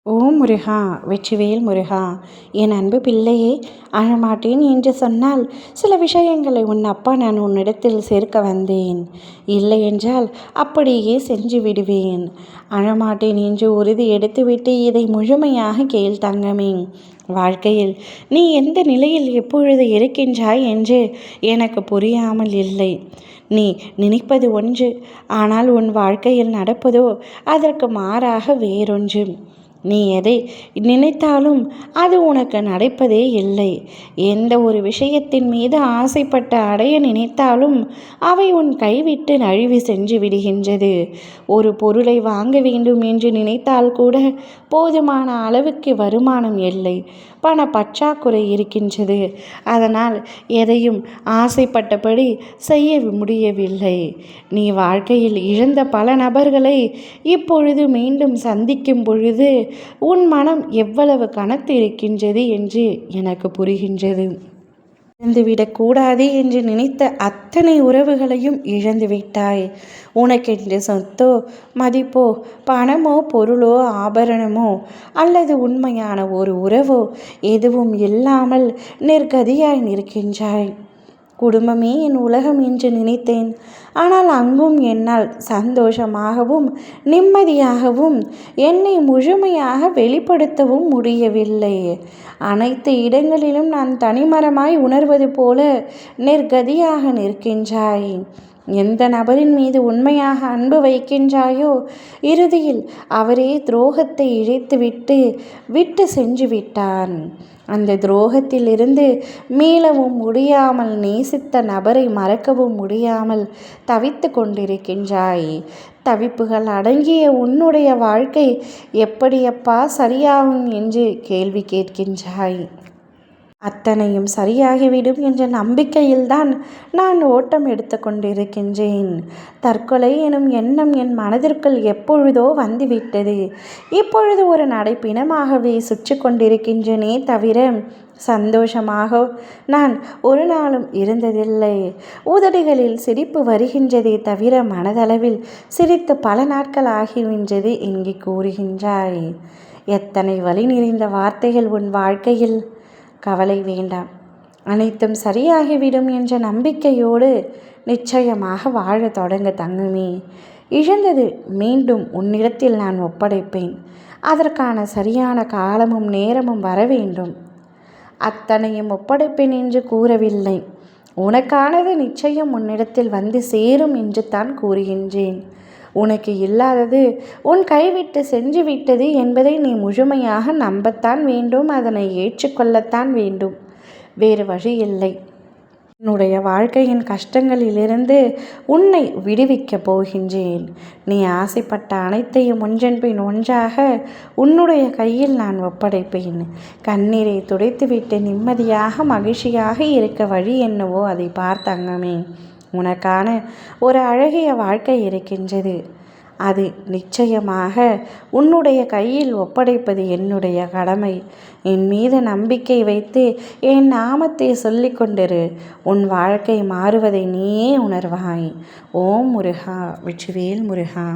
ஓம் முருகா, வெற்றிவேல் முருகா. என் அன்பு பிள்ளையே, அழமாட்டேன் என்று சொன்னால் சில விஷயங்களை உன் அப்பா நான் உன்னிடத்தில் சேர்க்க வந்தேன். இல்லை என்றால் அப்படியே செஞ்சு விடுவேன். அழமாட்டேன் என்று உறுதி எடுத்துவிட்டு இதை முழுமையாக கேள் தங்கமே. வாழ்க்கையில் நீ எந்த நிலையில் எப்பொழுது இருக்கின்றாய் என்று எனக்கு புரியாமல் இல்லை. நீ நினைப்பது ஒன்று, ஆனால் உன் வாழ்க்கையில் நடப்பதோ அதற்கு மாறாக வேறொன்று. நீ எதை நினைத்தாலும் அது உனக்கு நடப்பதே இல்லை. எந்த ஒரு விஷயத்தின் மீது ஆசைப்பட்டு அடைய நினைத்தாலும் அவை உன் கைவிட்டு நழுவி சென்று விடுகின்றது. ஒரு பொருளை வாங்க வேண்டும் என்று நினைத்தால் கூட போதுமான அளவுக்கு வருமானம் இல்லை, பண பற்றாக்குறை இருக்கின்றது. அதனால் எதையும் ஆசைப்பட்டபடி செய்ய முடியவில்லை. நீ வாழ்க்கையில் இழந்த பல நபர்களை இப்பொழுது மீண்டும் சந்திக்கும் பொழுது உன் மனம் எவ்வளவு கனத்து இருக்கின்றது என்று எனக்கு புரிகின்றது. இழந்துவிடக்கூடாது என்று நினைத்த அத்தனை உறவுகளையும் இழந்து விட்டாய். உனக்கென்று சொத்தோ மதிப்போ பணமோ பொருளோ ஆபரணமோ அல்லது உண்மையான ஒரு உறவோ எதுவும் இல்லாமல் நிர்கதியாய் நிற்கின்றாய். குடும்பமே என் உலகம் என்று நினைத்தேன். ஆனால் அங்கும் என்னால் சந்தோஷமாகவும் நிம்மதியாகவும் என்னை முழுமையாக வெளிப்படுத்தவும் முடியவில்லை. அனைத்து இடங்களிலும் நான் தனிமரமாய் உணர்வது போல நிர்கதியாக நிற்கின்றாய். எந்த நபரின் மீது உண்மையாக அன்பு வைக்கின்றாயோ இறுதியில் அவரே துரோகத்தை விட்டு சென்று விட்டான். அந்த துரோகத்திலிருந்து மீளவும் முடியாமல், நேசித்த நபரை மறக்கவும் முடியாமல் தவித்து கொண்டிருக்கின்றாய். தவிப்புகள் அடங்கிய உன்னுடைய வாழ்க்கை எப்படியப்பா சரியாகும் என்று கேள்வி கேட்கின்றாய். அத்தனையும் சரியாகிவிடும் என்ற நம்பிக்கையில்தான் நான் ஓட்டம் எடுத்து கொண்டிருக்கின்றேன். தற்கொலை எனும் எண்ணம் என் மனதிற்குள் எப்பொழுதோ வந்துவிட்டது. இப்பொழுது ஒரு நடைப்பிணமாகவே சுற்றி கொண்டிருக்கின்றனே தவிர சந்தோஷமாக நான் ஒரு நாளும் இருந்ததில்லை. உதடுகளில் சிரிப்பு வருகின்றதே தவிர மனதளவில் சிரித்து பல நாட்கள் ஆகிவின்றது எங்கே கூறுகின்றாய். எத்தனை வலி நிறைந்த வார்த்தைகள் உன் வாழ்க்கையில். கவலை வேண்டாம், அனைத்தும் சரியாகிவிடும் என்ற நம்பிக்கையோடு நிச்சயமாக வாழ தொடங்க தங்கமே. இழந்தது மீண்டும் உன்னிடத்தில் நான் ஒப்படைப்பேன். அதற்கான சரியான காலமும் நேரமும் வர வேண்டும். அத்தனையும் ஒப்படைப்பேன் என்று கூறவில்லை. உனக்கானது நிச்சயம் உன்னிடத்தில் வந்து சேரும் என்று தான் கூறுகின்றேன். உனக்கு இல்லாதது உன் கைவிட்டு சென்று விட்டது என்பதை நீ முழுமையாக நம்பத்தான் வேண்டும். அதனை ஏற்றுக்கொள்ளத்தான் வேண்டும். வேறு வழி இல்லை. உன்னுடைய வாழ்க்கையின் கஷ்டங்களிலிருந்து உன்னை விடுவிக்கப் போகின்றேன். நீ ஆசைப்பட்ட அனைத்தையும் ஒன்றன் பின் ஒன்றாக உன்னுடைய கையில் நான் ஒப்படைப்பேன். கண்ணீரை துடைத்துவிட்டு நிம்மதியாக மகிழ்ச்சியாக இருக்க வழி என்னவோ அதை பார்த்தங்கமே. உனக்கான ஒரு அழகிய வாழ்க்கை இருக்கின்றது. அது நிச்சயமாக உன்னுடைய கையில் ஒப்படைப்பது என்னுடைய கடமை. என் மீது நம்பிக்கை வைத்து என் நாமத்தை சொல்லிக் கொண்டிரு. உன் வாழ்க்கை மாறுவதை நீயே உணர்வாய். ஓம் முருகா, வெற்றிவேல் முருகா.